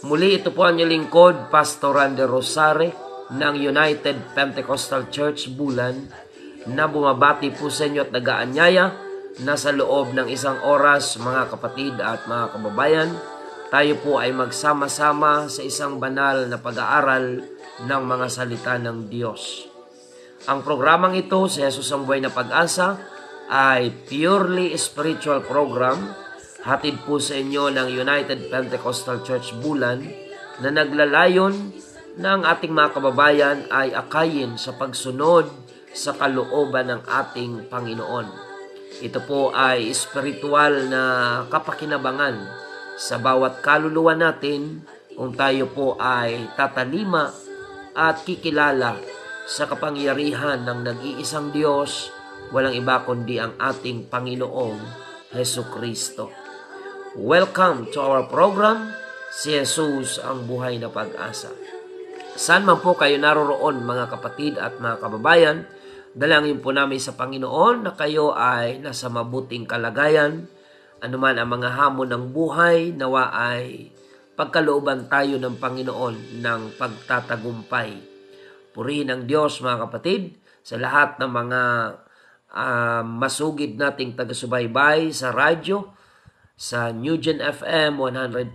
Muli ito po ang inyong lingkod, Pastor Randy Rosare ng United Pentecostal Church Bulan na bumabati po sa inyo at nag-aanyaya na sa loob ng isang oras, mga kapatid at mga kababayan, tayo po ay magsama-sama sa isang banal na pag-aaral ng mga salita ng Diyos. Ang programang ito, sa Jesus ang Buhay na Pag-asa, ay purely spiritual program. Hatid po sa inyo ng United Pentecostal Church Bulan na naglalayon ng ating mga kababayan ay akayin sa pagsunod sa kalooban ng ating Panginoon. Ito po ay spiritual na kapakinabangan sa bawat kaluluwa natin kung tayo po ay tatalima at kikilala sa kapangyarihan ng nag-iisang Diyos, walang iba kundi ang ating Panginoong Hesukristo. Welcome to our program, si Jesus ang Buhay na Pag-asa. Saan man po kayo naroroon, mga kapatid at mga kababayan, dalangin po namin sa Panginoon na kayo ay nasa mabuting kalagayan, anuman ang mga hamon ng buhay, nawa ay pagkalooban tayo ng Panginoon ng pagtatagumpay. Purihin ang Diyos, mga kapatid, sa lahat ng mga masugid nating taga-subaybay sa radyo, sa New Gen FM 100.7.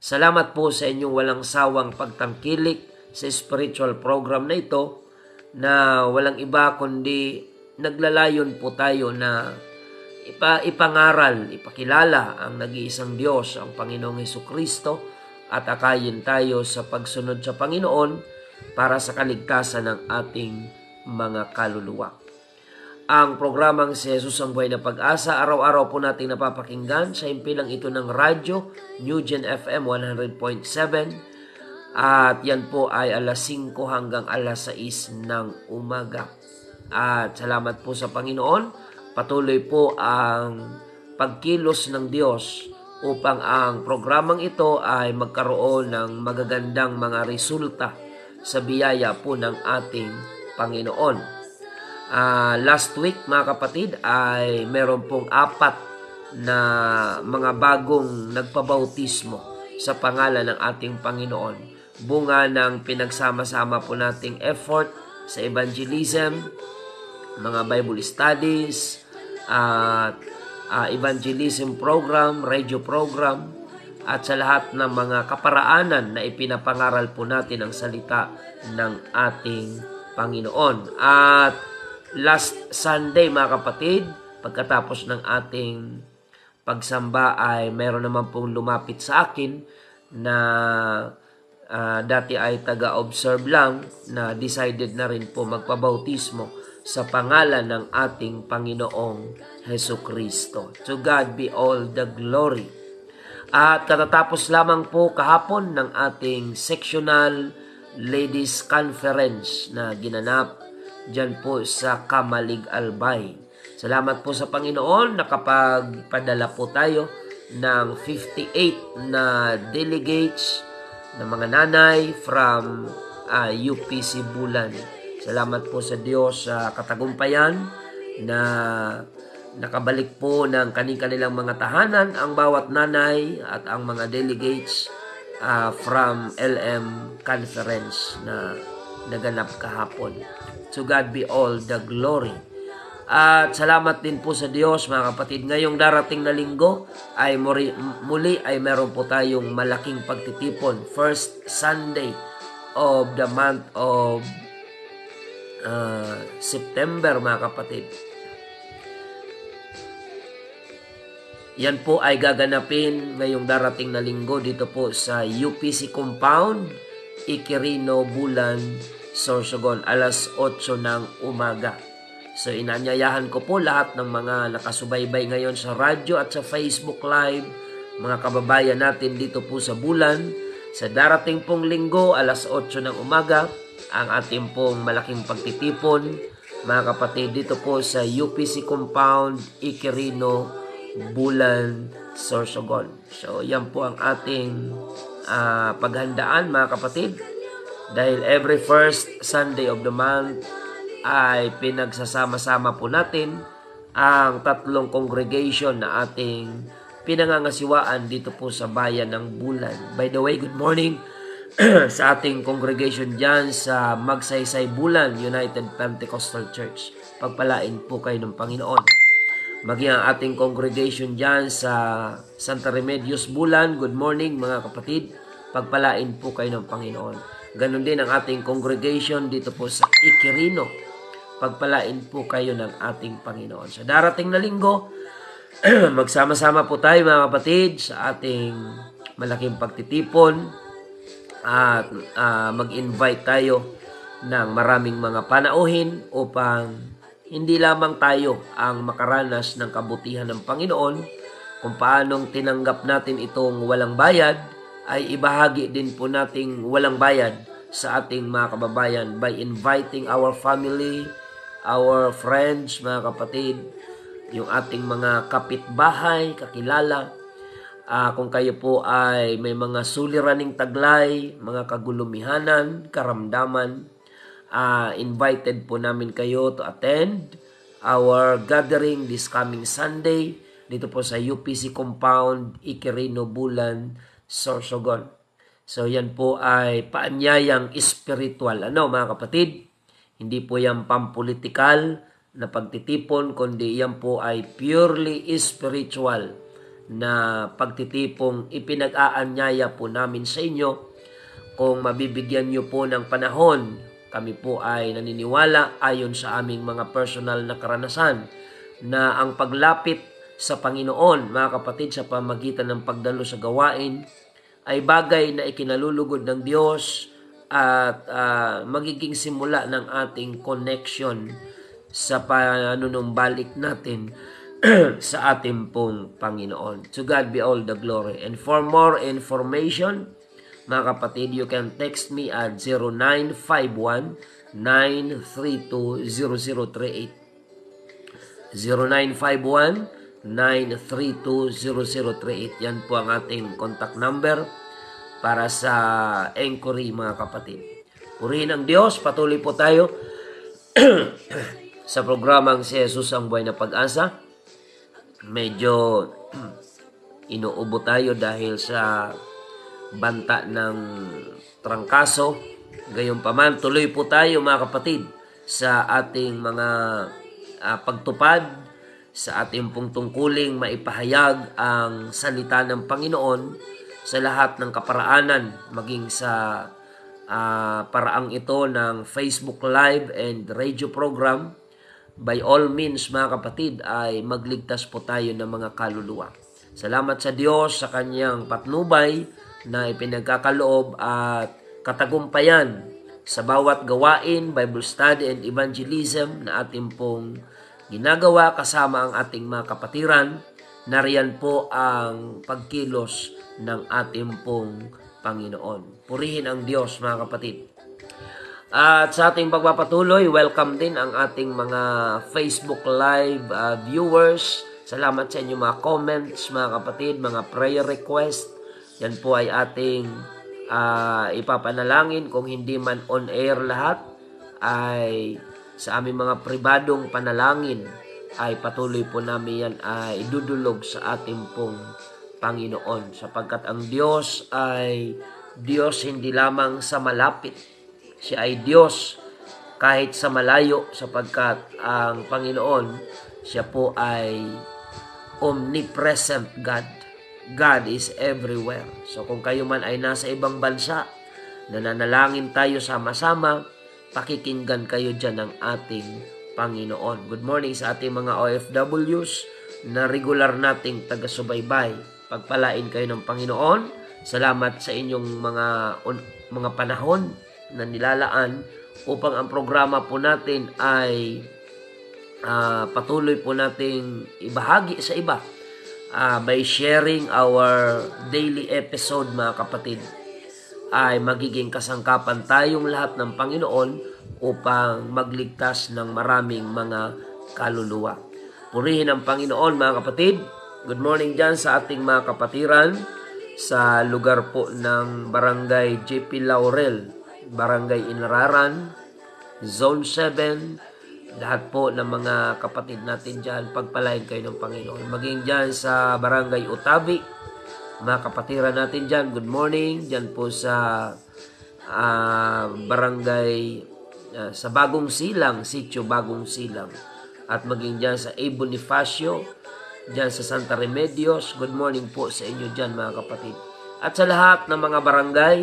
Salamat po sa inyong walang sawang pagtangkilik sa spiritual program na ito na walang iba kundi naglalayon po tayo na ipangaral, ipakilala ang nag-iisang Diyos, ang Panginoong Hesukristo, at akayin tayo sa pagsunod sa Panginoon para sa kaligtasan ng ating mga kaluluwa. Ang programang si Jesus ang Buhay na Pag-asa, araw-araw po natin napapakinggan sa impilang ito ng radyo, New Gen FM 100.7, at yan po ay alas 5 hanggang alas 6 ng umaga. At salamat po sa Panginoon, patuloy po ang pagkilos ng Diyos upang ang programang ito ay magkaroon ng magagandang mga resulta sa biyaya po ng ating Panginoon. Last week, mga kapatid, ay meron pong 4 na mga bagong nagpabautismo sa pangalan ng ating Panginoon. Bunga ng pinagsama-sama po nating effort sa evangelism, mga Bible studies, evangelism program, radio program, at sa lahat ng mga kaparaanan na ipinapangaral po natin ang salita ng ating Panginoon. At last Sunday, mga kapatid, pagkatapos ng ating pagsamba ay meron naman pong lumapit sa akin na dati ay taga-observe lang na decided na rin po magpabautismo sa pangalan ng ating Panginoong Hesukristo. To God be all the glory. At katatapos lamang po kahapon ng ating sectional ladies conference na ginanap diyan po sa Kamalig Albay. Salamat po sa Panginoon, nakapagpadala po tayo ng 58 na delegates na mga nanay from UPC Bulan. Salamat po sa Diyos sa katagumpayan na nakabalik po ng kanilang mga tahanan ang bawat nanay at ang mga delegates from LM Conference na naganap kahapon. To God be all the glory. At salamat din po sa Diyos, mga kapatid. Ngayong darating na linggo ay muli ay meron po tayong malaking pagtitipon. First Sunday of the month of September, mga kapatid. Yan po ay gaganapin ngayong darating na linggo dito po sa UPC Compound, Iquirino, Bulan, Sorsogon, alas 8 ng umaga. So inanyayahan ko po lahat ng mga nakasubaybay ngayon sa radyo at sa Facebook Live, mga kababayan natin dito po sa Bulan, sa darating pong linggo, alas 8 ng umaga, ang ating pong malaking pagtitipon, mga kapatid, dito po sa UPC Compound, Iquirino, Bulan, Sorsogon. So yan po ang ating paghandaan, mga kapatid. Dahil every first Sunday of the month ay pinagsasama-sama po natin ang tatlong congregation na ating pinangangasiwaan dito po sa bayan ng Bulan. By the way, good morning sa ating congregation dyan sa Magsaysay Bulan United Pentecostal Church. Pagpalain po kayo ng Panginoon. Maging ang ating congregation dyan sa Santa Remedios Bulan, good morning mga kapatid. Pagpalain po kayo ng Panginoon. Ganon din ang ating congregation dito po sa Iquirino. Pagpalain po kayo ng ating Panginoon. Sa darating na linggo, magsama-sama po tayo mga kapatid sa ating malaking pagtitipon at mag-invite tayo ng maraming mga panauhin upang hindi lamang tayo ang makaranas ng kabutihan ng Panginoon, kung paanong tinanggap natin itong walang bayad, ay ibahagi din po nating walang bayad sa ating mga kababayan by inviting our family, our friends, mga kapatid, yung ating mga kapitbahay, kakilala. Kung kayo po ay may mga suliraning taglay, mga kagulumihanan, karamdaman, invited po namin kayo to attend our gathering this coming Sunday dito po sa UPC Compound, Iquirino, Bulan, Sorsogon. So yan po ay paanyayang spiritual. Mga kapatid? Hindi po yan pampolitikal na pagtitipon, kundi yan po ay purely spiritual na pagtitipong ipinag-aanyaya po namin sa inyo. Kung mabibigyan nyo po ng panahon, kami po ay naniniwala ayon sa aming mga personal na karanasan na ang paglapit sa Panginoon, mga kapatid, sa pamagitan ng pagdalo sa gawain ay bagay na ikinalulugod ng Diyos at magiging simula ng ating connection sa panunumbalik natin sa ating pong Panginoon. To God be all the glory. And for more information, mga kapatid, you can text me at 0951-932-0038. 0951-932-0038. Yan po ang ating contact number para sa inquiry, mga kapatid. Purihin ang Diyos. Patuloy po tayo sa programang si Jesus ang Buhay na Pag-asa. Medyo inuubo tayo dahil sa banta ng trangkaso. Gayunpaman, tuloy po tayo mga kapatid sa ating mga pagtupad, sa ating pong tungkuling maipahayag ang salita ng Panginoon sa lahat ng kaparaanan, maging sa paraang ito ng Facebook Live and radio program. By all means, mga kapatid, ay magligtas po tayo ng mga kaluluwa. Salamat sa Diyos sa kanyang patnubay na ipinagkakaloob at katagumpayan sa bawat gawain, Bible study and evangelism na ating pong ginagawa kasama ang ating mga kapatiran. Nariyan po ang pagkilos ng ating pong Panginoon. Purihin ang Diyos, mga kapatid. At sa ating pagpapatuloy, welcome din ang ating mga Facebook Live viewers. Salamat sa inyong mga comments, mga kapatid, mga prayer request. Yan po ay ating ipapanalangin. Kung hindi man on air lahat, ay sa aming mga pribadong panalangin ay patuloy po namin yan ay idudulog sa ating pong Panginoon. Sapagkat ang Diyos ay Diyos hindi lamang sa malapit. Siya ay Diyos kahit sa malayo, sapagkat ang Panginoon, siya po ay omnipresent God. God is everywhere. So kung kayo man ay nasa ibang bansa, nananalangin tayo sama-sama, pakikinggan kayo dyan ng ating Panginoon. Good morning sa ating mga OFWs na regular nating taga-subaybay. Pagpalain kayo ng Panginoon. Salamat sa inyong mga panahon na nilalaan upang ang programa po natin ay patuloy po nating ibahagi sa iba by sharing our daily episode, mga kapatid, ay magiging kasangkapan tayong lahat ng Panginoon upang magligtas ng maraming mga kaluluwa. Purihin ang Panginoon, mga kapatid. Good morning dyan sa ating mga kapatiran sa lugar po ng Barangay JP Laurel, Barangay Inararan, Zone 7, lahat po ng mga kapatid natin dyan, pagpalain kayo ng Panginoon. Maging dyan sa Barangay Utabi, mga kapatiran natin dyan, good morning. Dyan po sa Barangay, sa Bagong Silang, Sitio Bagong Silang. At maging dyan sa A. Bonifacio, dyan sa Santa Remedios, good morning po sa inyo dyan mga kapatid. At sa lahat ng mga barangay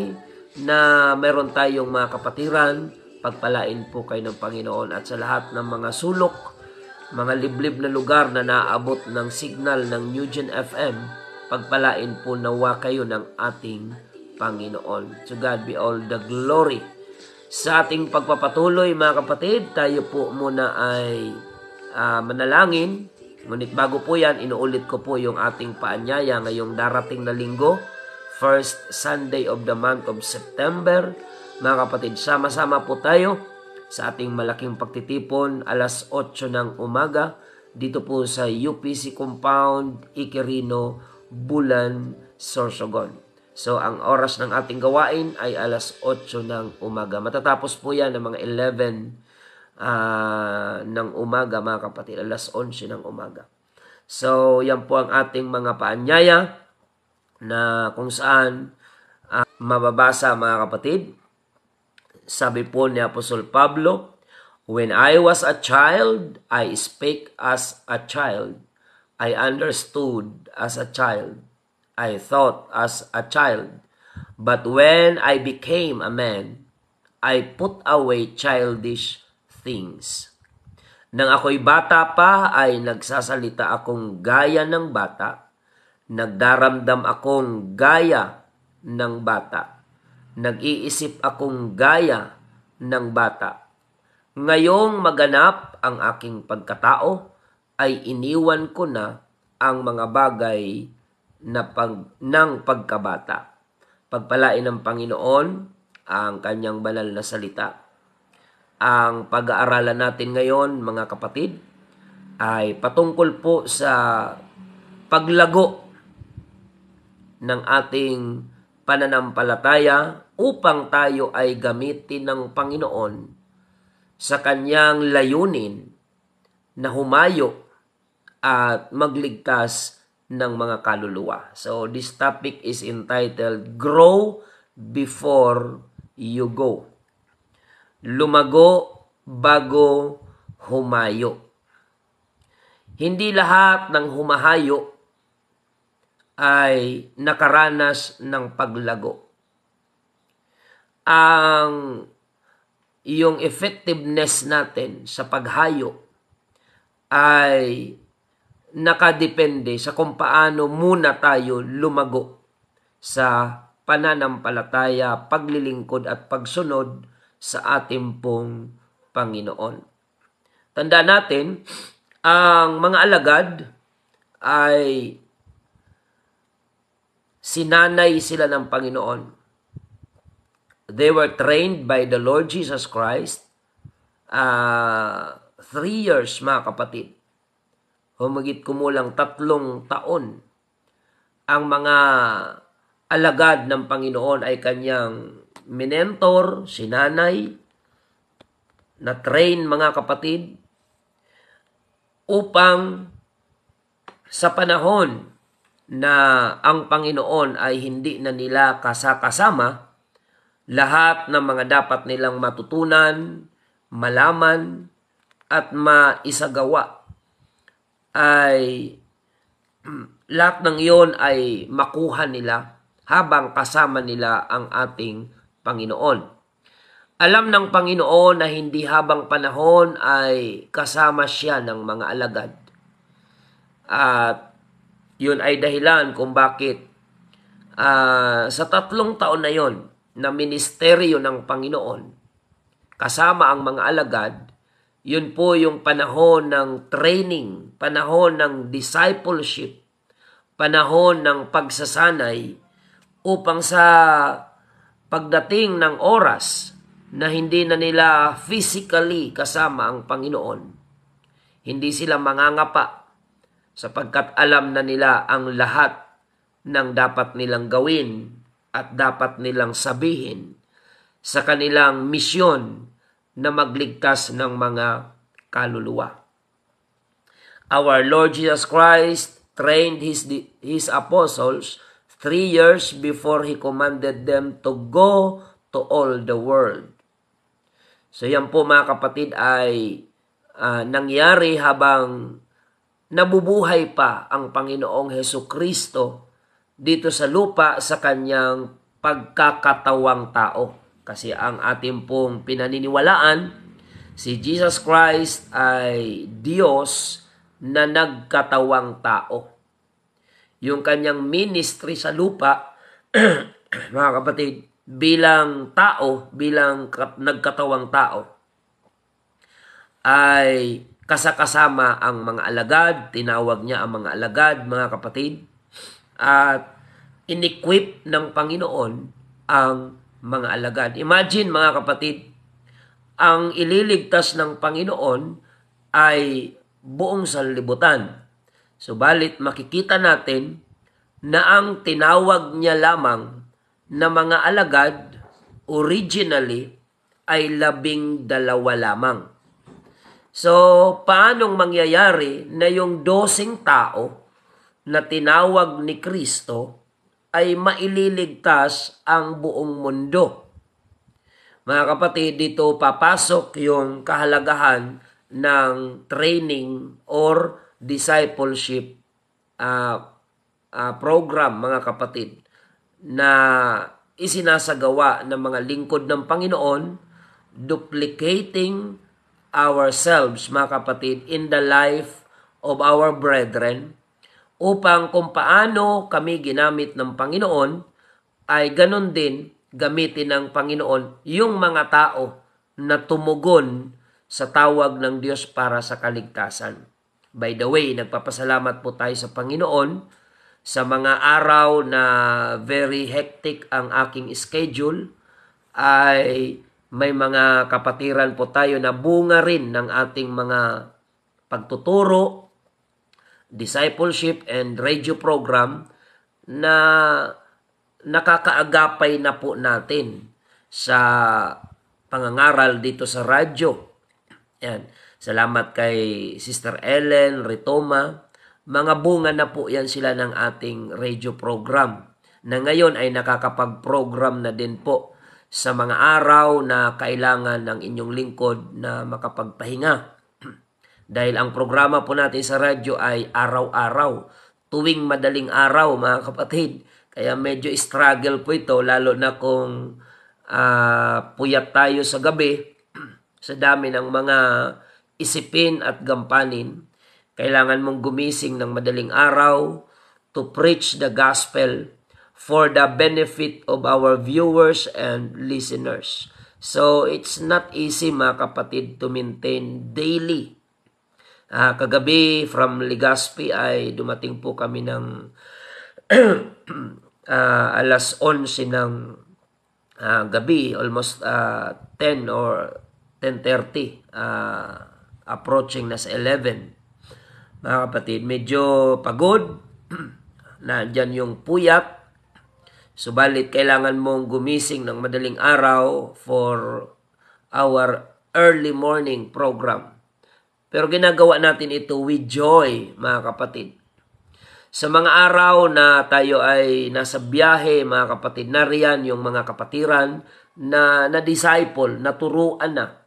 na meron tayong mga kapatiran, pagpalain po kayo ng Panginoon. At sa lahat ng mga sulok, mga liblib na lugar na naaabot ng signal ng New Gen FM, pagpalain po nawa kayo ng ating Panginoon. To God be all the glory. Sa ating pagpapatuloy mga kapatid, tayo po muna ay manalangin. Ngunit bago po yan, inuulit ko po yung ating paanyaya ngayong darating na linggo, first Sunday of the month of September. Mga kapatid, sama-sama po tayo sa ating malaking pagtitipon alas 8 ng umaga dito po sa UPC Compound, Iquirino, Bulan, Sorsogon. So, ang oras ng ating gawain ay alas 8 ng umaga. Matatapos po yan ng mga 11 ng umaga, mga kapatid. Alas 11 ng umaga. So, yan po ang ating mga paanyaya na kung saan mababasa, mga kapatid. Sabi po ni Apostol Pablo, "When I was a child, I spake as a child. I understood as a child. I thought as a child. But when I became a man, I put away childish things." Nang ako'y bata pa ay nagsasalita akong gaya ng bata. Nagdaramdam akong gaya ng bata. Nag-iisip akong gaya ng bata. Ngayong maganap ang aking pagkatao, ay iniwan ko na ang mga bagay ng pagkabata. Pagpalain ng Panginoon ang kanyang banal na salita. Ang pag-aaralan natin ngayon, mga kapatid, ay patungkol po sa paglago ng ating pananampalataya upang tayo ay gamitin ng Panginoon sa kanyang layunin na humayo at magligtas ng mga kaluluwa. So this topic is entitled, Grow Before You Go. Lumago bago humayo. Hindi lahat ng humahayo ay nakaranas ng paglago. Ang yung effectiveness natin sa paghayo ay nakadepende sa kung paano muna tayo lumago sa pananampalataya, paglilingkod at pagsunod sa ating pong Panginoon. Tandaan natin, ang mga alagad ay sinanay sila ng Panginoon. They were trained by the Lord Jesus Christ 3 years, mga kapatid. Humigit kumulang 3 taon. Ang mga alagad ng Panginoon ay kanyang minentor, sinanay, na-train, mga kapatid, upang sa panahon na ang Panginoon ay hindi na nila kasama, lahat ng mga dapat nilang matutunan, malaman, at maisagawa ay lahat ng iyon ay makuha nila habang kasama nila ang ating Panginoon. Alam ng Panginoon na hindi habang panahon ay kasama siya ng mga alagad. At yun ay dahilan kung bakit sa 3 taon na yon na ministeryo ng Panginoon kasama ang mga alagad, yun po yung panahon ng training, panahon ng discipleship, panahon ng pagsasanay upang sa pagdating ng oras na hindi na nila physically kasama ang Panginoon, hindi sila mangangapa sapagkat alam na nila ang lahat ng dapat nilang gawin at dapat nilang sabihin sa kanilang misyon na magligtas ng mga kaluluwa. Our Lord Jesus Christ trained His apostles 3 years before He commanded them to go to all the world. So yan po mga kapatid ay nangyari habang nabubuhay pa ang Panginoong Hesukristo dito sa lupa sa kanyang pagkakatawang tao. Kasi ang ating pong pinaniniwalaan, si Jesus Christ ay Diyos na nagkatawang tao. Yung kanyang ministry sa lupa, mga kapatid, bilang tao, bilang nagkatawang tao, ay kasakasama ang mga alagad, tinawag niya ang mga alagad, mga kapatid, at in-equip ng Panginoon ang mga alagad. Imagine mga kapatid, ang ililigtas ng Panginoon ay buong sanlibutan. Subalit makikita natin na ang tinawag niya lamang na mga alagad originally ay 12 lamang. So, paanong mangyayari na yung 12 tao na tinawag ni Kristo ay maililigtas ang buong mundo? Mga kapatid, dito papasok yung kahalagahan ng training or discipleship program, mga kapatid, na isinasagawa ng mga lingkod ng Panginoon, duplicating ourselves, mga kapatid, in the life of our brethren, upang kung paano kami ginamit ng Panginoon, ay ganon din gamitin ng Panginoon yung mga tao na tumugon sa tawag ng Diyos para sa kaligtasan. By the way, nagpapasalamat po tayo sa Panginoon sa mga araw na very hectic ang aking schedule, ay may mga kapatiran po tayo na bunga rin ng ating mga pagtuturo, discipleship and radio program na nakakaagapay na po natin sa pangangaral dito sa radyo. Yan. Salamat kay Sister Ellen Ritoma. Mga bunga na po yan sila ng ating radio program na ngayon ay nakakapag-program na din po sa mga araw na kailangan ng inyong lingkod na makapagpahinga. Dahil ang programa po natin sa radyo ay araw-araw, tuwing madaling araw, mga kapatid. Kaya medyo struggle po ito, lalo na kung puyat tayo sa gabi, sa dami ng mga isipin at gampanin. Kailangan mong gumising ng madaling araw to preach the gospel for the benefit of our viewers and listeners. So, it's not easy, mga kapatid, to maintain daily. Kagabi, from Legazpi ay dumating po kami ng alas 11 ng gabi, almost 10 or 10:30, approaching na sa 11. Mga kapatid, medyo pagod, nandyan yung puyat, subalit kailangan mong gumising ng madaling araw for our early morning program. Pero ginagawa natin ito with joy, mga kapatid. Sa mga araw na tayo ay nasa biyahe, mga kapatid, nariyan yung mga kapatiran na disciple, naturuan na.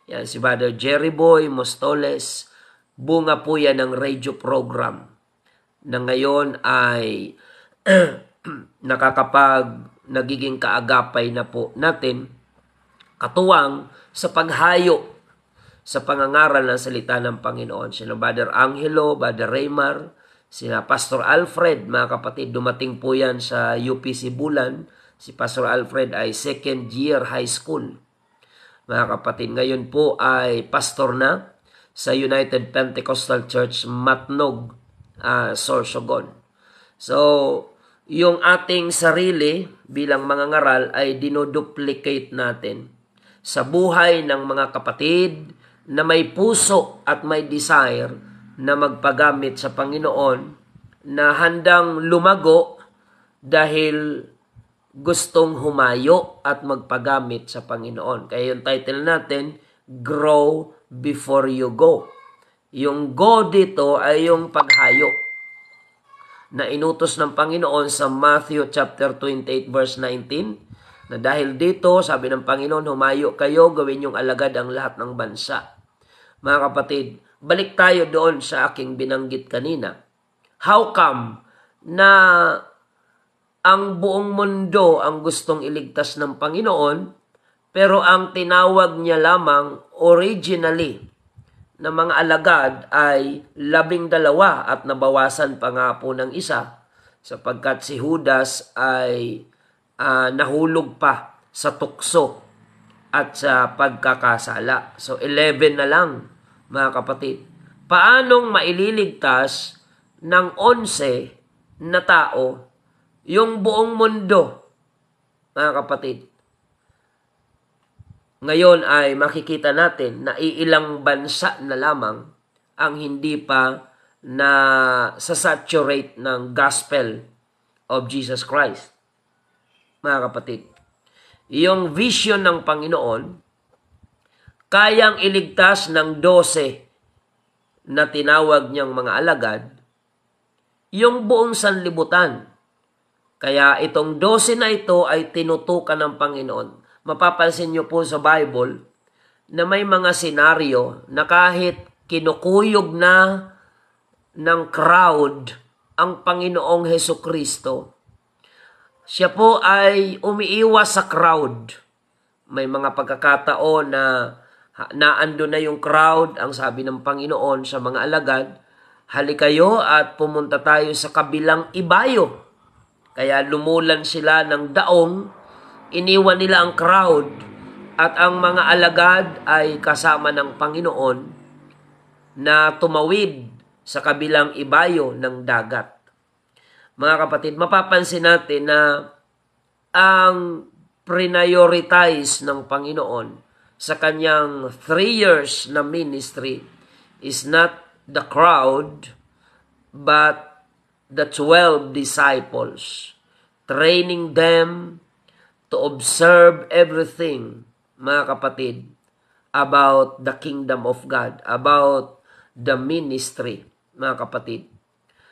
Yan, si Father Jerry Boy Mostoles, bunga po yan ng radio program na ngayon ay nagiging kaagapay na po natin, katuwang sa paghayo sa pangangaral ng salita ng Panginoon. Sina Brother Angelo, Brother Raymar, sina Pastor Alfred, mga kapatid, dumating po yan sa UPC Bulan. Si Pastor Alfred ay second year high school. Mga kapatid, ngayon po ay pastor na sa United Pentecostal Church Matnog, Sorsogon. So, yung ating sarili bilang mga ngaral ay dinoduplicate natin sa buhay ng mga kapatid na may puso at may desire na magpagamit sa Panginoon, na handang lumago dahil gustong humayo at magpagamit sa Panginoon. Kaya yung title natin, Grow before you go. Yung go dito ay yung paghayo na inutos ng Panginoon sa Matthew chapter 28 verse 19, na dahil dito, sabi ng Panginoon, humayo kayo, gawin yung alagad ang lahat ng bansa. Mga kapatid, balik tayo doon sa aking binanggit kanina. How come na ang buong mundo ang gustong iligtas ng Panginoon, pero ang tinawag niya lamang originally na mga alagad ay 12 at nabawasan pa nga po ng isa sapagkat si Judas ay nahulog pa sa tukso at sa pagkakasala. So 11 na lang, mga kapatid. Paanong maililigtas ng 11 na tao yung buong mundo, mga kapatid? Ngayon ay makikita natin na iilang bansa na lamang ang hindi pa na sasaturate ng gospel of Jesus Christ. Mga kapatid, yung vision ng Panginoon, kayang iligtas ng 12 na tinawag niyang mga alagad, yung buong sanlibutan. Kaya itong 12 na ito ay tinutukan ng Panginoon. Mapapansin niyo po sa Bible na may mga senaryo na kahit kinukuyog na ng crowd ang Panginoong Hesukristo, siya po ay umiiwas sa crowd. May mga pagkakataon na naando na yung crowd, ang sabi ng Panginoon sa mga alagad, halikayo at pumunta tayo sa kabilang ibayo. Kaya lumulan sila ng daong, iniwan nila ang crowd, at ang mga alagad ay kasama ng Panginoon na tumawid sa kabilang ibayo ng dagat. Mga kapatid, mapapansin natin na ang prioritize ng Panginoon sa kanyang 3 years na ministry is not the crowd, but the 12 disciples, training them to observe everything, mga kapatid, about the kingdom of God, about the ministry, mga kapatid.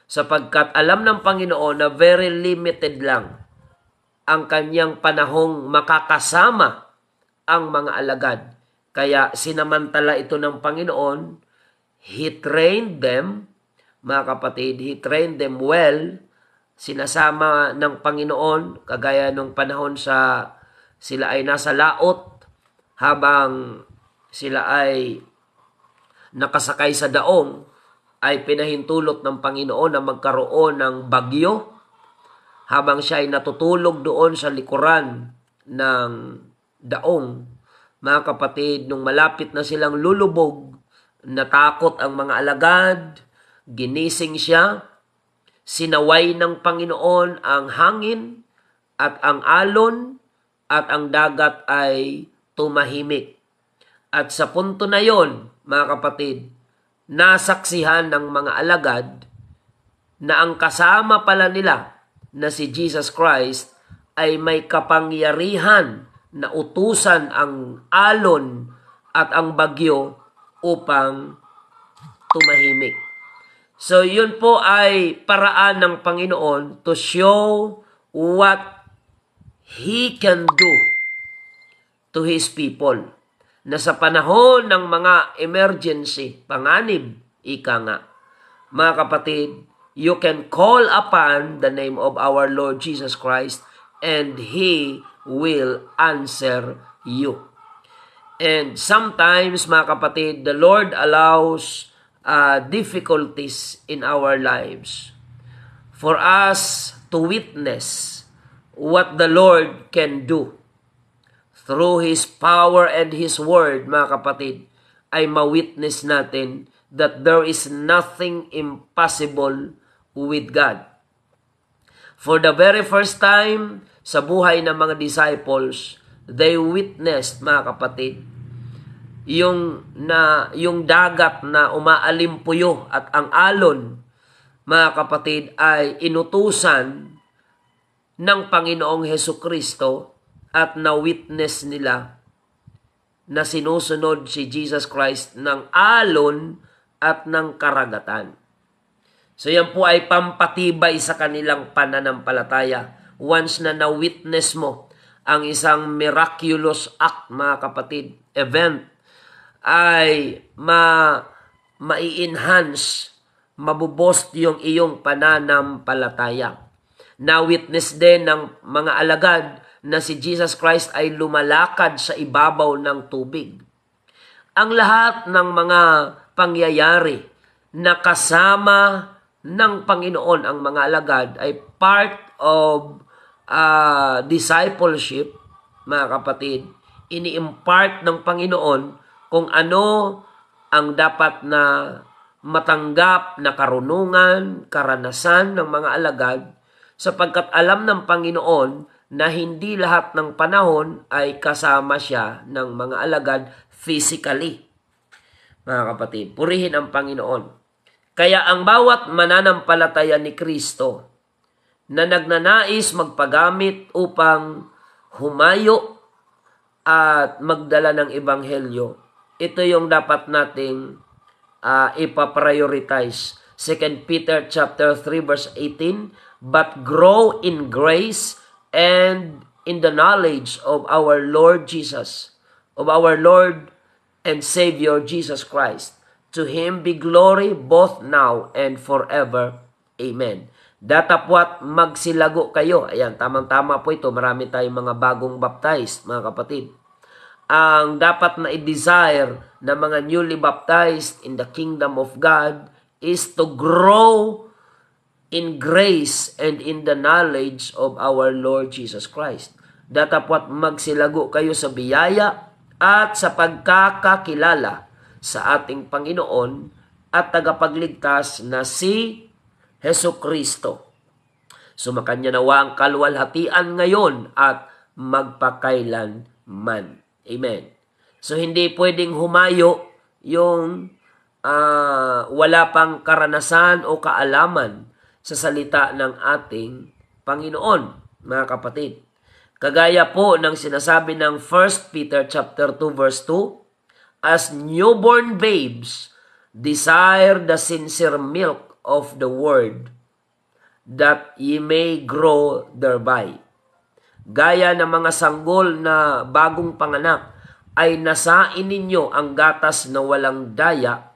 Sapagkat alam ng Panginoon na very limited lang ang kanyang panahong makakasama ang mga alagad. Kaya sinamantala ito ng Panginoon, He trained them, mga kapatid, He trained them well. Sinasama ng Panginoon, kagaya nung panahon sila ay nasa laot, habang sila ay nakasakay sa daong, ay pinahintulot ng Panginoon na magkaroon ng bagyo, habang siya ay natutulog doon sa likuran ng daong. Mga kapatid, nung malapit na silang lulubog, natakot ang mga alagad, ginising siya, sinaway ng Panginoon ang hangin at ang alon at ang dagat ay tumahimik. At sa punto na yon, mga kapatid, nasaksihan ng mga alagad na ang kasama pala nila na si Jesus Christ ay may kapangyarihan na utusan ang alon at ang bagyo upang tumahimik. So, yun po ay paraan ng Panginoon to show what He can do to His people. Na sa panahon ng mga emergency, panganib, ika nga, mga kapatid, you can call upon the name of our Lord Jesus Christ and He will answer you. And sometimes, mga kapatid, the Lord allows difficulties in our lives for us to witness what the Lord can do. Through His power and His word, mga kapatid, ay ma-witness natin that there is nothing impossible with God. For the very first time sa buhay ng mga disciples, they witnessed, mga kapatid, yung dagat na umaalimpuyo at ang alon, mga kapatid, ay inutusan ng Panginoong Hesukristo at na-witness nila na sinusunod si Jesus Christ ng alon at ng karagatan. So yan po ay pampatibay sa kanilang pananampalataya. Once na na-witness mo ang isang miraculous act, mga kapatid, event, ay mai-enhance, mabubost yung iyong pananampalataya. Na-witness din ng mga alagad na si Jesus Christ ay lumalakad sa ibabaw ng tubig. Ang lahat ng mga pangyayari na kasama ng Panginoon ang mga alagad ay part of discipleship, mga kapatid. Ini-impart ng Panginoon kung ano ang dapat na matanggap na karunungan, karanasan ng mga alagad, sapagkat alam ng Panginoon na hindi lahat ng panahon ay kasama siya ng mga alagad physically. Mga kapatid, purihin ang Panginoon. Kaya ang bawat mananampalataya ni Kristo na nagnanais magpagamit upang humayo at magdala ng ebanghelyo, ito yung dapat nating ipaprioritize. 2 Peter chapter 3 verse 18, but grow in grace and in the knowledge of our Lord Jesus, of our Lord and Savior Jesus Christ. To Him be glory both now and forever. Amen. Datapwat magsilago kayo. Ayan, tamang-tama po ito. Marami tayong mga bagong baptized, mga kapatid. Ang dapat na i-desire ng mga newly baptized in the kingdom of God is to grow in grace and in the knowledge of our Lord Jesus Christ. Datapwat magsilago kayo sa biyaya at sa pagkakakilala sa ating Panginoon at tagapagligtas na si Hesus Kristo. Sumakanya nawa ang kaluwalhatian ngayon at magpakailanman. Amen. So hindi pwedeng humayo yung wala pang karanasan o kaalaman sa salita ng ating Panginoon, mga kapatid. Kagaya po ng sinasabi ng 1 Peter chapter 2 verse 2, as newborn babes, desire the sincere milk of the word, that ye may grow thereby. Gaya ng mga sanggol na bagong panganak, ay nasain ninyo ang gatas na walang daya,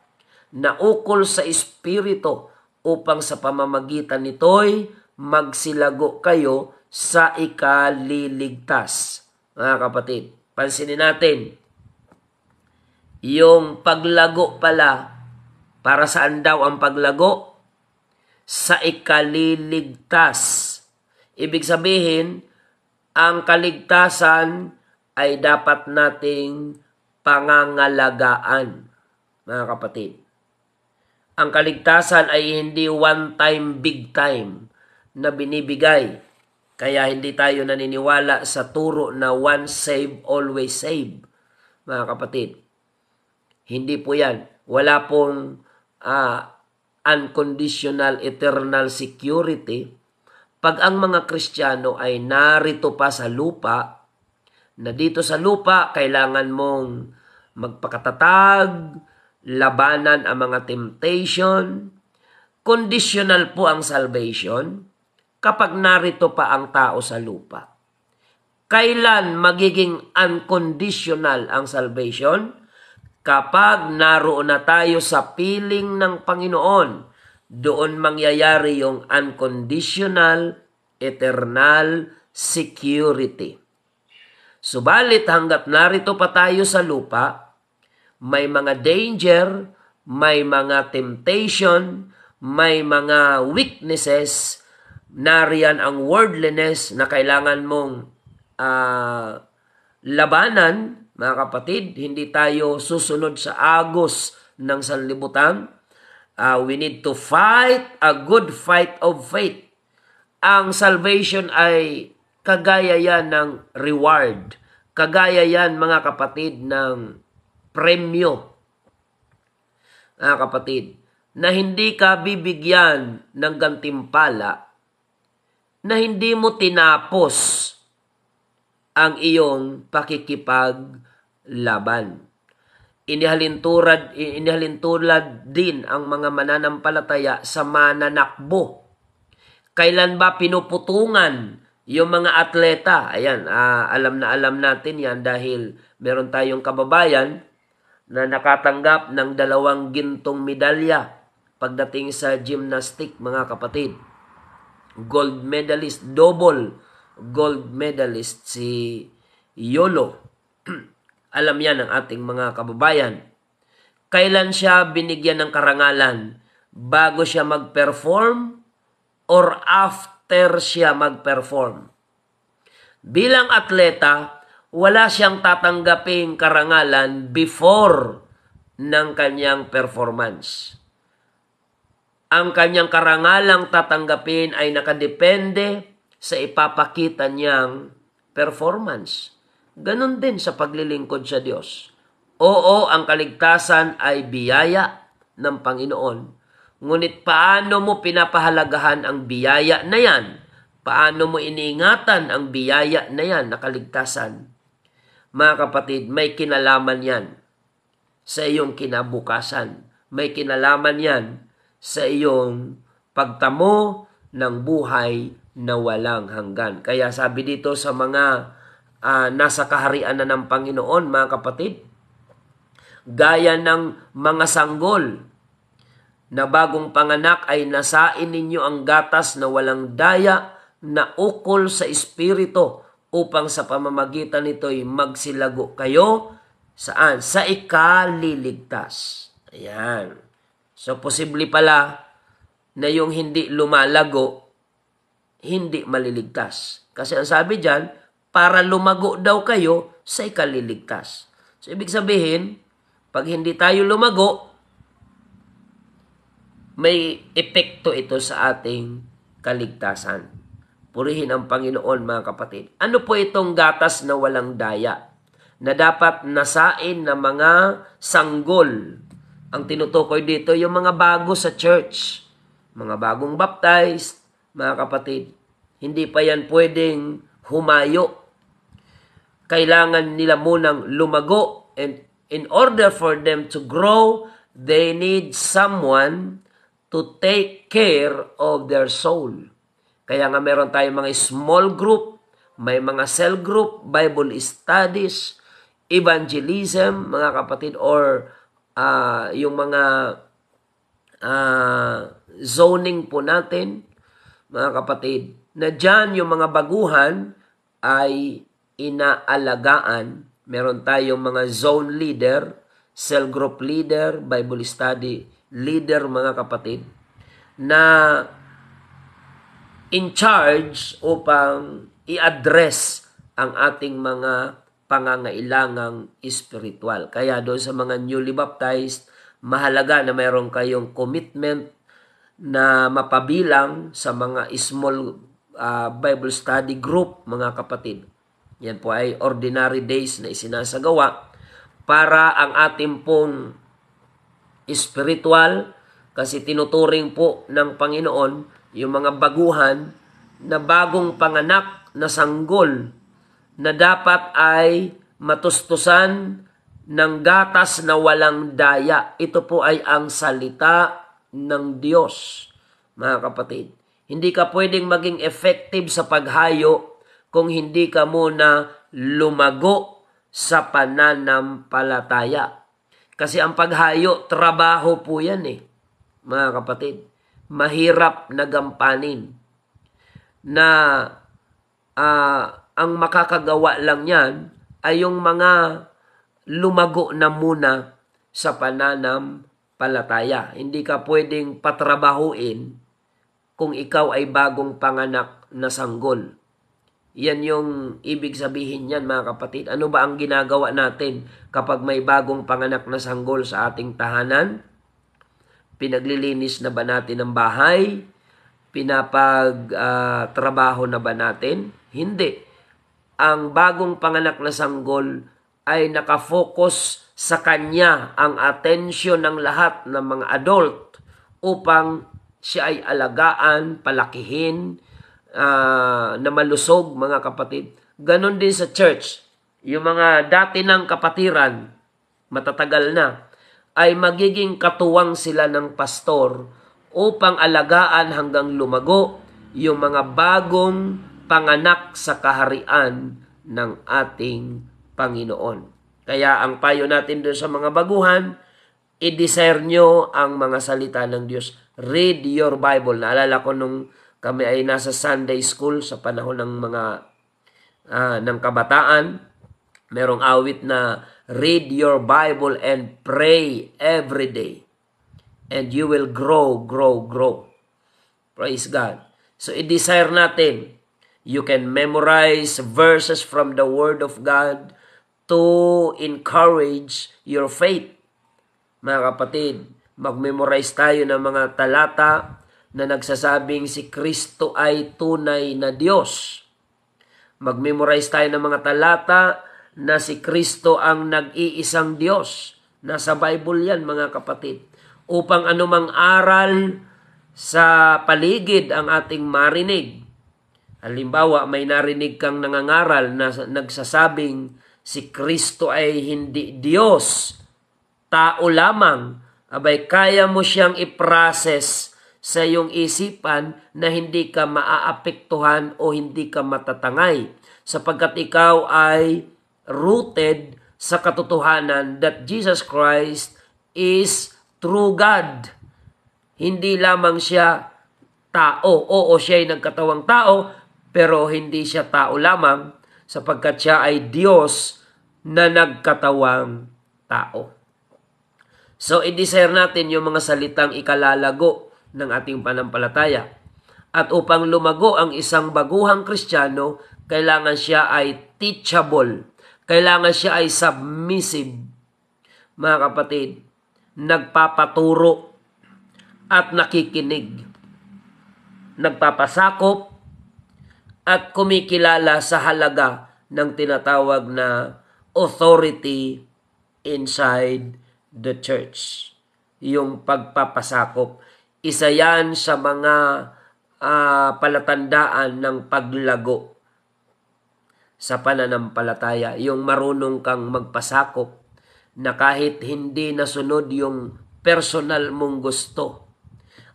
na ukol sa Espiritu, upang sa pamamagitan nito'y magsilago kayo sa ikaliligtas. Mga kapatid, pansinin natin, yung paglago pala, para saan daw ang paglago? Sa ikaliligtas. Ibig sabihin, ang kaligtasan ay dapat nating pangangalagaan, mga kapatid. Ang kaligtasan ay hindi one time, big time na binibigay. Kaya hindi tayo naniniwala sa turo na once saved, always saved, mga kapatid. Hindi po yan. Wala pong unconditional eternal security pag ang mga Kristiyano ay narito pa sa lupa, na dito sa lupa kailangan mong magpakatatag, labanan ang mga temptation. Conditional po ang salvation kapag narito pa ang tao sa lupa. Kailan magiging unconditional ang salvation? Kapag naroon na tayo sa piling ng Panginoon, doon mangyayari yung unconditional, eternal security. Subalit hanggat narito pa tayo sa lupa, may mga danger, may mga temptation, may mga weaknesses, nariyan ang worldliness na kailangan mong labanan, mga kapatid. Hindi tayo susunod sa agos ng sanlibutan. We need to fight a good fight of faith. Ang salvation ay kagaya yan ng reward. Kagaya yan, mga kapatid, ng premyo. Mga kapatid, na hindi ka bibigyan ng gantimpala na hindi mo tinapos ang iyong pakikipag laban. Inihalintulad din ang mga mananampalataya sa mananakbo. Kailan ba pinuputungan yung mga atleta? Ayan, alam natin yan dahil meron tayong kababayan na nakatanggap ng 2 gintong medalya pagdating sa gymnastic, mga kapatid. Gold medalist, double gold medalist si Yolo. Alam yan ng ating mga kababayan. Kailan siya binigyan ng karangalan? Bago siya mag-perform or after siya mag-perform? Bilang atleta, wala siyang tatanggaping karangalan before ng kanyang performance. Ang kanyang karangalang tatanggapin ay nakadepende sa ipapakita niyang performance. Ganon din sa paglilingkod sa Diyos. Oo, ang kaligtasan ay biyaya ng Panginoon. Ngunit paano mo pinapahalagahan ang biyaya na yan? Paano mo iniingatan ang biyaya na yan na kaligtasan? Mga kapatid, may kinalaman yan sa iyong kinabukasan. May kinalaman yan sa iyong pagtamo ng buhay na walang hanggan. Kaya sabi dito sa mga nasa kaharian na ng Panginoon, mga kapatid, gaya ng mga sanggol na bagong panganak ay nasain ninyo ang gatas na walang daya na ukol sa espiritu upang sa pamamagitan nito'y magsilago kayo saan? Sa ikaliligtas. Ayan. So, posible pala na yung hindi lumalago, hindi maliligtas. Kasi ang sabi dyan, para lumago daw kayo sa ikaliligtas. So, ibig sabihin, pag hindi tayo lumago, may epekto ito sa ating kaligtasan. Purihin ang Panginoon, mga kapatid. Ano po itong gatas na walang daya na dapat nasain ng mga sanggol? Ang tinutukoy dito, yung mga bago sa church, mga bagong baptized, mga kapatid. Hindi pa yan pwedeng humayo. Kailangan nila munang lumago. And in order for them to grow, they need someone to take care of their soul. Kaya nga meron tayong mga small group, may mga cell group, Bible studies, evangelism, mga kapatid, or yung mga zoning po natin, mga kapatid, na dyan yung mga baguhan ay inaalagaan. Meron tayong mga zone leader, cell group leader, Bible study leader, mga kapatid, na in charge upang i-address ang ating mga pangangailangang espiritual. Kaya doon sa mga newly baptized, mahalaga na mayroon kayong commitment na mapabilang sa mga small Bible study group, mga kapatid. Yan po ay ordinary days na isinasagawa para ang ating pong spiritual, kasi tinuturing po ng Panginoon yung mga baguhan na bagong panganak na sanggol na dapat ay matustusan ng gatas na walang daya. Ito po ay ang salita ng Diyos, mga kapatid. Hindi ka pwedeng maging effective sa paghayo kung hindi ka muna lumago sa pananampalataya. Kasi ang paghayo, trabaho po yan mga kapatid. Mahirap na gampanin. Na ang makakagawa lang yan ay yung mga lumago na muna sa pananampalataya. Hindi ka pwedeng patrabahuin kung ikaw ay bagong panganak na sanggol. Yan yung ibig sabihin yan, mga kapatid. Ano ba ang ginagawa natin kapag may bagong panganak na sanggol sa ating tahanan? Pinaglilinis na ba natin ang bahay? Pinapagtrabaho na ba natin? Hindi. Ang bagong panganak na sanggol ay nakafocus sa kanya ang atensyon ng lahat ng mga adult upang siya ay alagaan, palakihin, na malusog, mga kapatid. Ganon din sa church. yung mga dati ng kapatiran, matatagal na, ay magiging katuwang sila ng pastor upang alagaan hanggang lumago yung mga bagong panganak sa kaharian ng ating Panginoon. Kaya ang payo natin doon sa mga baguhan, i-desire nyo ang mga salita ng Diyos. Read your Bible. Naalala ko nung kami ay nasa Sunday school sa panahon ng mga ng kabataan, merong awit na read your Bible and pray every day. And you will grow, grow, grow. Praise God. So, i-desire natin. You can memorize verses from the Word of God to encourage your faith. Mga kapatid, mag-memorize tayo ng mga talata na nagsasabing si Kristo ay tunay na Diyos. Mag-memorize tayo ng mga talata na si Kristo ang nag-iisang Diyos. Nasa Bible yan, mga kapatid. Upang anumang aral sa paligid ang ating marinig. Halimbawa, may narinig kang nangangaral na nagsasabing si Kristo ay hindi Diyos, tao lamang. Abay, kaya mo siyang i-process sa iyong isipan na hindi ka maaapektuhan o hindi ka matatangay sapagkat ikaw ay rooted sa katotohanan that Jesus Christ is true God. Hindi lamang siya tao. Oo, siya ay nagkatawang tao, pero hindi siya tao lamang sapagkat siya ay Diyos na nagkatawang tao. So, i-desire natin yung mga salitang ikalalago ng ating panampalataya. At upang lumago ang isang baguhang Kristiyano, kailangan siya ay teachable. Kailangan siya ay submissive. Mga kapatid, nagpapaturo at nakikinig. Nagpapasakop at kumikilala sa halaga ng tinatawag na authority inside the church. Yung pagpapasakop. Isa yan sa mga palatandaan ng paglago sa pananampalataya. Yung marunong kang magpasakop na kahit hindi nasunod yung personal mong gusto,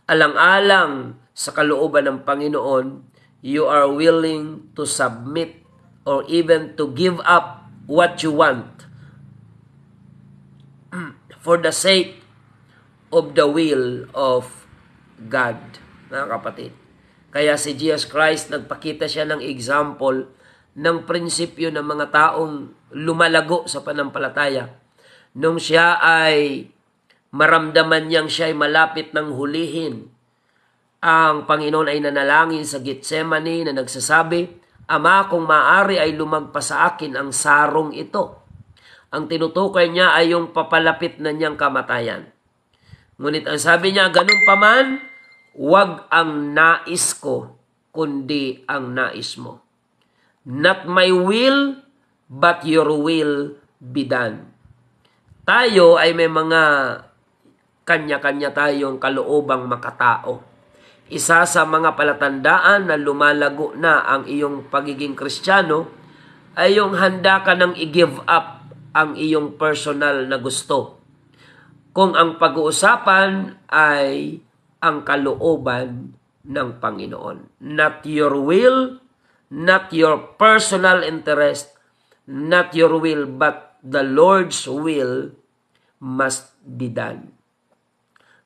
alang-alang sa kalooban ng Panginoon, you are willing to submit or even to give up what you want for the sake of the will of God, mga kapatid. Kaya si Jesus Christ, nagpakita siya ng example ng prinsipyo ng mga taong lumalago sa panampalataya. Nung siya ay maramdaman niyang siya ay malapit ng hulihin, ang Panginoon ay nanalangin sa Gethsemane na nagsasabi, Ama, kung maaari ay lumagpas sa akin ang sarong ito. Ang tinutukoy niya ay yung papalapit na niyang kamatayan. Ngunit ang sabi niya, ganun pa man, huwag ang nais ko, kundi ang nais mo. Not my will, but your will be done. Tayo ay may mga kanya-kanya tayong kaloobang makatao. Isa sa mga palatandaan na lumalago na ang iyong pagiging Kristiyano ay yung handa ka nang i-give up ang iyong personal na gusto. Kung ang pag-uusapan ay ang kalooban ng Panginoon. Not your will, not your personal interest, not your will, but the Lord's will must be done.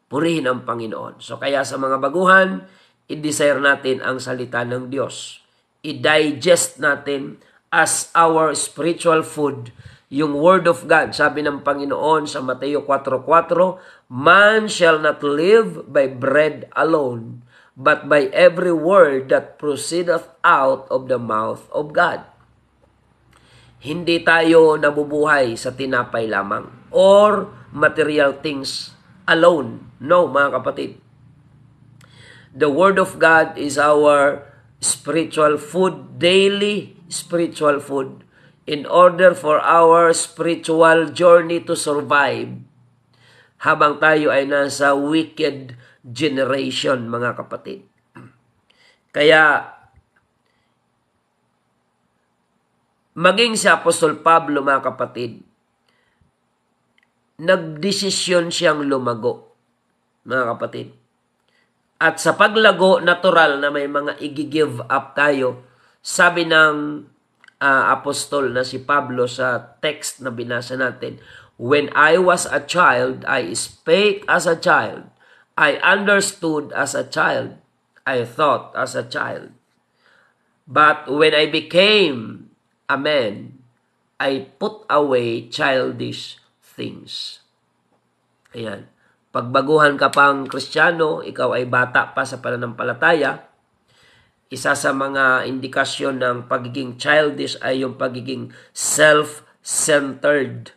Purihin ang Panginoon. So kaya sa mga baguhan, i-desire natin ang salita ng Diyos. I-digest natin as our spiritual food yung Word of God. Sabi ng Panginoon sa Mateo 4:4, Man shall not live by bread alone, but by every word that proceedeth out of the mouth of God. Hindi tayo nabubuhay sa tinapay lamang or material things alone. No, mga kapatid. The Word of God is our spiritual food, daily spiritual food, in order for our spiritual journey to survive habang tayo ay nasa wicked generation, mga kapatid. Kaya, maging si Apostol Pablo, mga kapatid, nagdesisyon siyang lumago, mga kapatid. At sa paglago, natural na may mga i-give up tayo. Sabi ng apostol na si Pablo sa text na binasa natin, "When I was a child, I spake as a child. I understood as a child. I thought as a child. But when I became a man, I put away childish things." Ayan. Pagbaguhan ka pang Kristiyano, ikaw ay bata pa sa pananampalataya, isa sa mga indikasyon ng pagiging childish ay yung pagiging self-centered.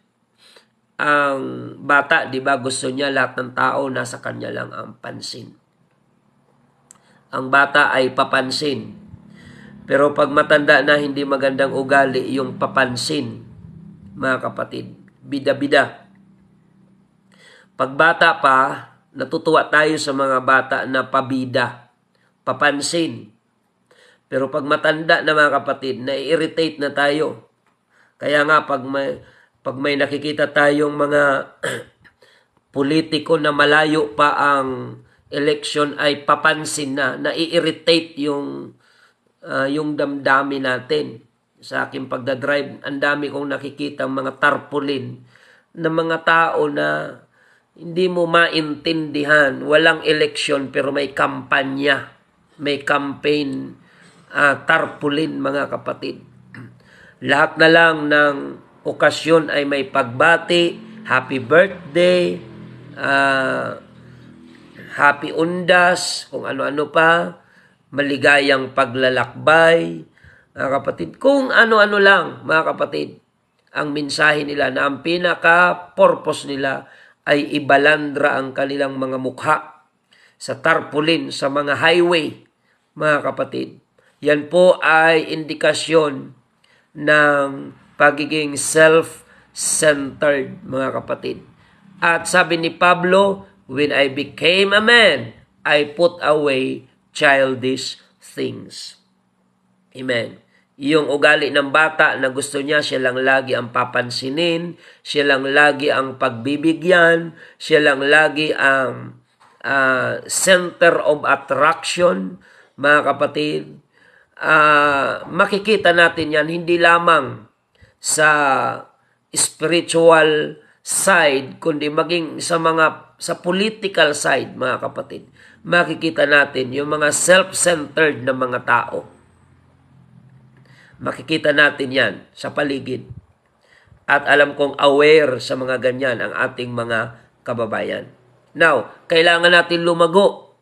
Ang bata, di ba, gusto niya lahat ng tao nasa kanya lang ang pansin. Ang bata ay papansin. Pero pag matanda na, hindi magandang ugali yung papansin, mga kapatid. Bida-bida. Pag bata pa, natutuwa tayo sa mga bata na pabida, papansin. Pero pag matanda na, mga kapatid, na-irritate na tayo. Kaya nga, pag may nakikita tayong mga politiko na malayo pa ang election, ay papansin na, na-irritate yung damdamin natin. Sa aking pagdadrive, ang dami kong nakikita mga tarpaulin na mga tao na hindi mo maintindihan. Walang eleksyon pero may kampanya, may campaign, tarpaulin, mga kapatid. Lahat na lang ng okasyon ay may pagbati, happy birthday, happy undas, kung ano-ano pa, maligayang paglalakbay, mga kapatid. Kung ano-ano lang, mga kapatid, ang mensahe nila na ang pinaka-purpose nila ay ibalandra ang kanilang mga mukha sa tarpaulin, sa mga highway, mga kapatid. Yan po ay indikasyon ng pagiging self-centered, mga kapatid. At sabi ni Pablo, "When I became a man, I put away childish things." Amen. Yung ugali ng bata na gusto niya, siya lang lagi ang papansinin, siya lang lagi ang pagbibigyan, siya lang lagi ang center of attraction, mga kapatid. Makikita natin yan hindi lamang sa spiritual side, kundi maging sa political side, mga kapatid. Makikita natin yung mga self-centered na mga tao. Makikita natin yan sa paligid. At alam kong aware sa mga ganyan ang ating mga kababayan. Now, kailangan natin lumago.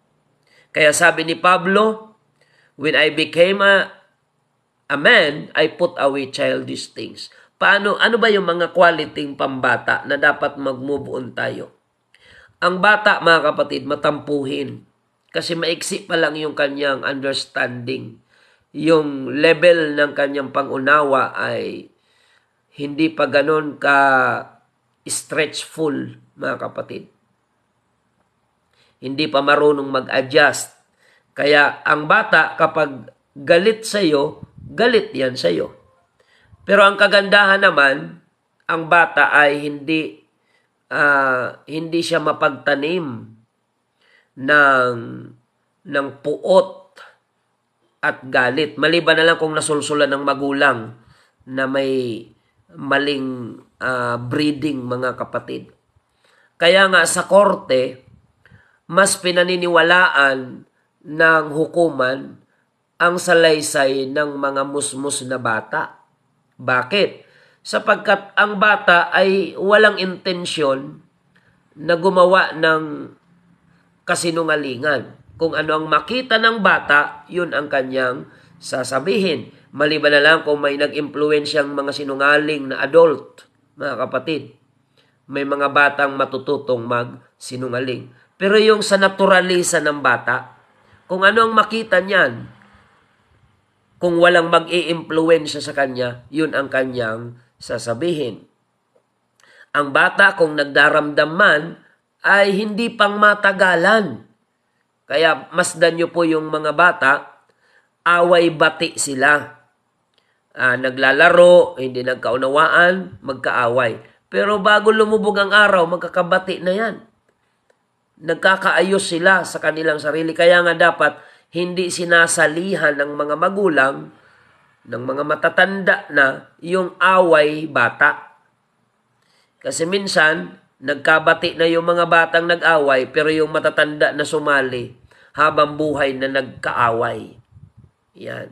Kaya sabi ni Pablo, "When I became a man, I put away childish things." Ano ba yung mga quality pambata na dapat mag-move on tayo? Ang bata, mga kapatid, matampuhin. Kasi maiksi pa lang yung kanyang understanding. Yung level ng kanyang pangunawa ay hindi pa ganon ka stretchful, mga kapatid. Hindi pa marunong mag-adjust. Kaya ang bata, kapag galit sa'yo, galit yan sa'yo. Pero ang kagandahan naman, ang bata ay hindi siya mapagtanim ng puot at galit. Maliban na lang kung nasulsulan ng magulang na may maling breeding, mga kapatid. Kaya nga sa korte, mas pinaniniwalaan ng hukuman ang salaysay ng mga musmus na bata. Bakit? Sapagkat ang bata ay walang intensyon na gumawa ng kasinungalingan. Kung ano ang makita ng bata, yun ang kanyang sasabihin. Maliban na lang kung may nag-impluensyang mga sinungaling na adult, mga kapatid. May mga batang matututong mag-sinungaling. Pero yung sa naturalisa ng bata, kung ano ang makita niyan, kung walang mag-i-impluensya sa kanya, yun ang kanyang sasabihin. Ang bata, kung nagdaramdam man, ay hindi pang matagalan. Kaya masdan nyo po yung mga bata, away-bati sila. naglalaro, hindi nagkaunawaan, magkaaway. Pero bago lumubog ang araw, magkakabati na yan. Nagkakaayos sila sa kanilang sarili. Kaya nga dapat hindi sinasalihan ng mga magulang, ng mga matatanda na yung away bata. Kasi minsan, nagkabati na yung mga batang nag-away, pero yung matatanda na sumali habang buhay na nagkaaway. Yan.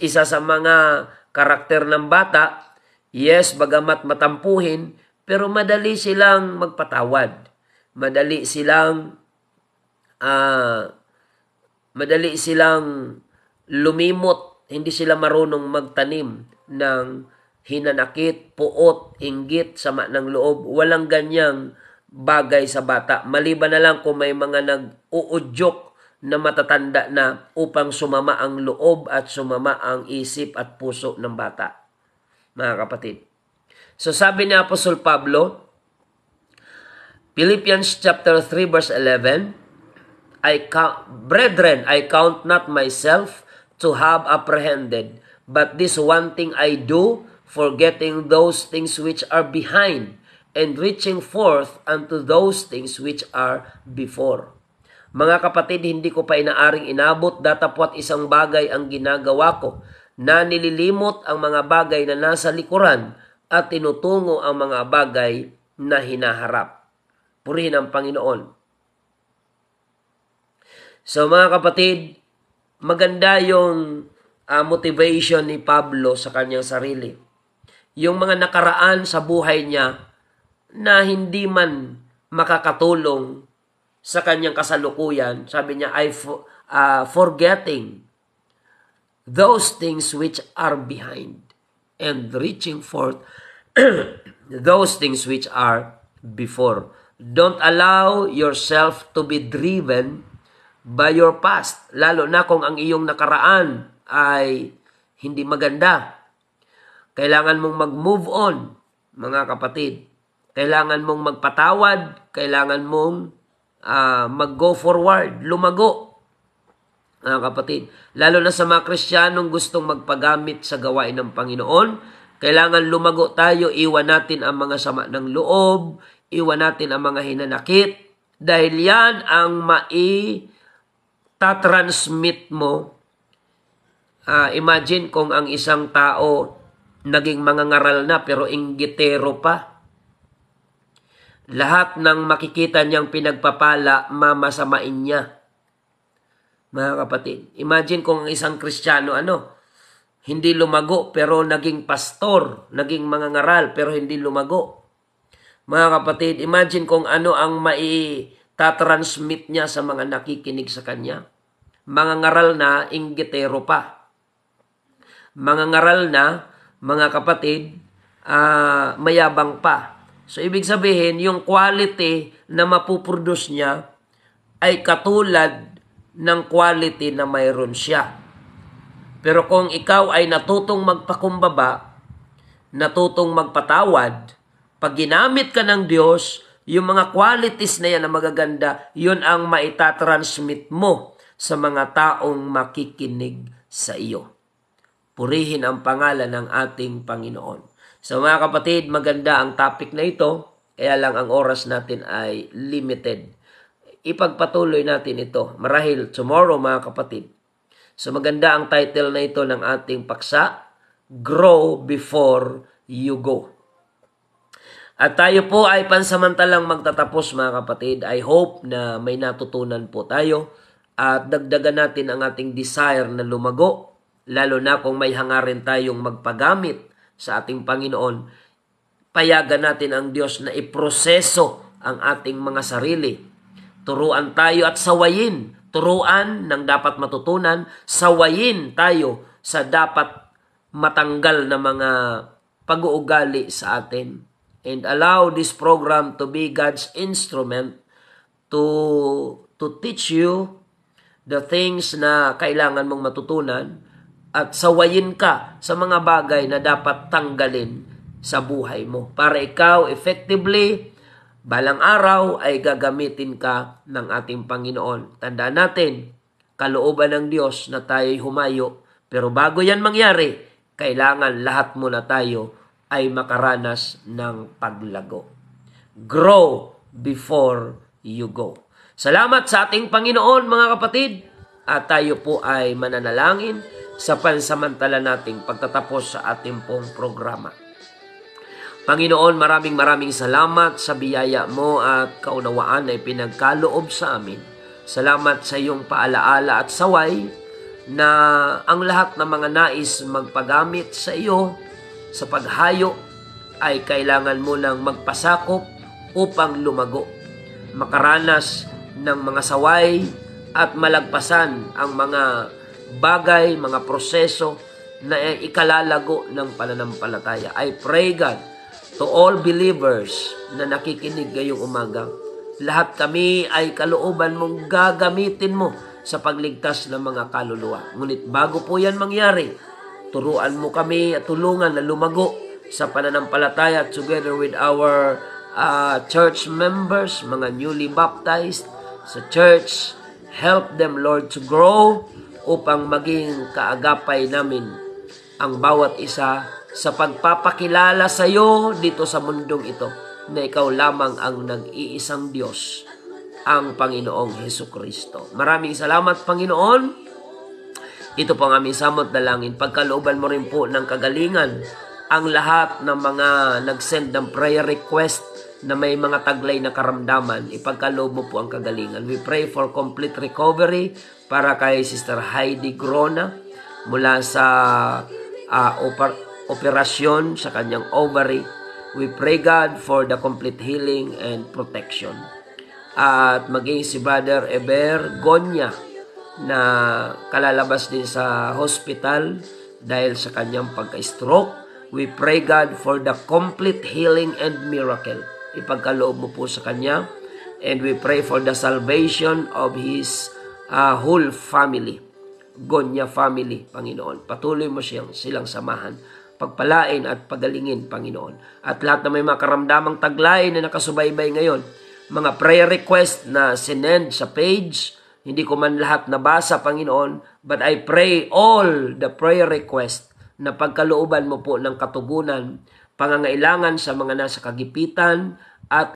Isa sa mga karakter ng bata, yes, bagamat matampuhin, pero madali silang magpatawad. Madali silang lumimot. Hindi sila marunong magtanim ng hinanakit, puot, inggit, sama ng loob. Walang ganyang bagay sa bata. Maliban na lang kung may mga nag-uudyok na matatanda na upang sumama ang loob at sumama ang isip at puso ng bata. Mga kapatid. So sabi ni Apostol Pablo, Philippians chapter 3 verse 11, Brethren, I count not myself to have apprehended, but this one thing I do, forgetting those things which are behind, and reaching forth unto those things which are before. Mga kapatid, hindi ko pa inaaring inabot, datapwat isang bagay ang ginagawa ko, na nililimot ang mga bagay na nasa likuran at tinutungo ang mga bagay na hinaharap. Purihin ang Panginoon. So mga kapatid, maganda yung motivation ni Pablo sa kanyang sarili. Yung mga nakaraan sa buhay niya na hindi man makakatulong sa kanyang kasalukuyan, sabi niya, forgetting those things which are behind and reaching forth those things which are before. Don't allow yourself to be driven by your past, lalo na kung ang iyong nakaraan ay hindi maganda. Kailangan mong mag-move on, mga kapatid. Kailangan mong magpatawad, kailangan mong mag-go forward, lumago, mga kapatid. Lalo na sa mga Kristiyanong gustong magpagamit sa gawain ng Panginoon, kailangan lumago tayo, iwan natin ang mga sama ng loob, iwan natin ang mga hinanakit, dahil yan ang mai-transmit mo. Imagine kung ang isang tao naging mangangaral na pero inggitero pa. Lahat ng makikita niyang pinagpapala, mamasamain niya. Mga kapatid, imagine kung ang isang Kristiyano, hindi lumago pero naging pastor, naging mangangaral pero hindi lumago. Mga kapatid, imagine kung ano ang mai-transmit niya sa mga nakikinig sa kanya. Mangangaral na, inggitero pa. Mangangaral na, mga kapatid, mayabang pa. So, ibig sabihin, yung quality na mapuproduce niya ay katulad ng quality na mayroon siya. Pero kung ikaw ay natutong magpakumbaba, natutong magpatawad, pag ginamit ka ng Diyos, yung mga qualities na yan na magaganda, yun ang maitatransmit mo sa mga taong makikinig sa iyo. Purihin ang pangalan ng ating Panginoon. So mga kapatid, maganda ang topic na ito, kaya lang ang oras natin ay limited. Ipagpatuloy natin ito. Marahil tomorrow, mga kapatid. So maganda ang title na ito ng ating paksa, Grow Before You Go. At tayo po ay pansamantalang magtatapos, mga kapatid. I hope na may natutunan po tayo at dagdagan natin ang ating desire na lumago, lalo na kung may hangarin tayong magpagamit sa ating Panginoon. Payagan natin ang Diyos na iproseso ang ating mga sarili. Turuan tayo at sawayin. Turuan ng dapat matutunan. Sawayin tayo sa dapat matanggal na mga pag-uugali sa atin. And allow this program to be God's instrument to teach you the things na kailangan mong matutunan at sawayin ka sa mga bagay na dapat tanggalin sa buhay mo para ikaw effectively balang araw ay gagamitin ka ng ating Panginoon. Tandaan natin, kalooban ng Diyos na tayo'y humayo. Pero bago yan mangyari, kailangan lahat muna tayo ay makaranas ng paglago. Grow before you go. Salamat sa ating Panginoon, mga kapatid, at tayo po ay mananalangin sa pansamantala nating pagtatapos sa ating pong programa. Panginoon, maraming salamat sa biyaya mo at kaunawaan na ipinagkaloob sa amin. Salamat sa iyong paalaala at saway na ang lahat ng mga nais magpagamit sa iyo sa paghayo ay kailangan mo nang magpasakop upang lumago, makaranas ng mga saway at malagpasan ang mga bagay, mga proseso na ikalalago ng pananampalataya. I pray, God, to all believers na nakikinig ngayong umaga, lahat kami ay kalooban mong gagamitin mo sa pagligtas ng mga kaluluwa. Ngunit bago po yan mangyari, turuan mo kami at tulungan na lumago sa pananampalataya together with our church members, mga newly baptized sa church. Help them, Lord, to grow upang maging kaagapay namin ang bawat isa sa pagpapakilala sa iyo dito sa mundong ito na ikaw lamang ang nag-iisang Diyos, ang Panginoong Hesukristo. Maraming salamat, Panginoon. Ito po ang aming samot dalangin. Pagkalooban mo rin po ng kagalingan ang lahat ng mga nag-send ng prayer request na may mga taglay na karamdaman. Ipagkaloob mo po ang kagalingan. We pray for complete recovery para kay Sister Heidi Grona mula sa operasyon sa kanyang ovary. We pray, God, for the complete healing and protection. At maging si Brother Eber Gonya na kalalabas din sa hospital dahil sa kanyang pagka-stroke. We pray, God, for the complete healing and miracle. Ipagkaloob mo po sa kanya. And we pray for the salvation of his whole family. Gonya family, Panginoon. Patuloy mo silang samahan, pagpalain at pagalingin, Panginoon. At lahat na may mga karamdamang taglay na nakasubaybay ngayon, mga prayer request na sinend sa page, hindi ko man lahat nabasa, Panginoon, but I pray all the prayer request na pagkalooban mo po ng katugunan, pangangailangan sa mga nasa kagipitan at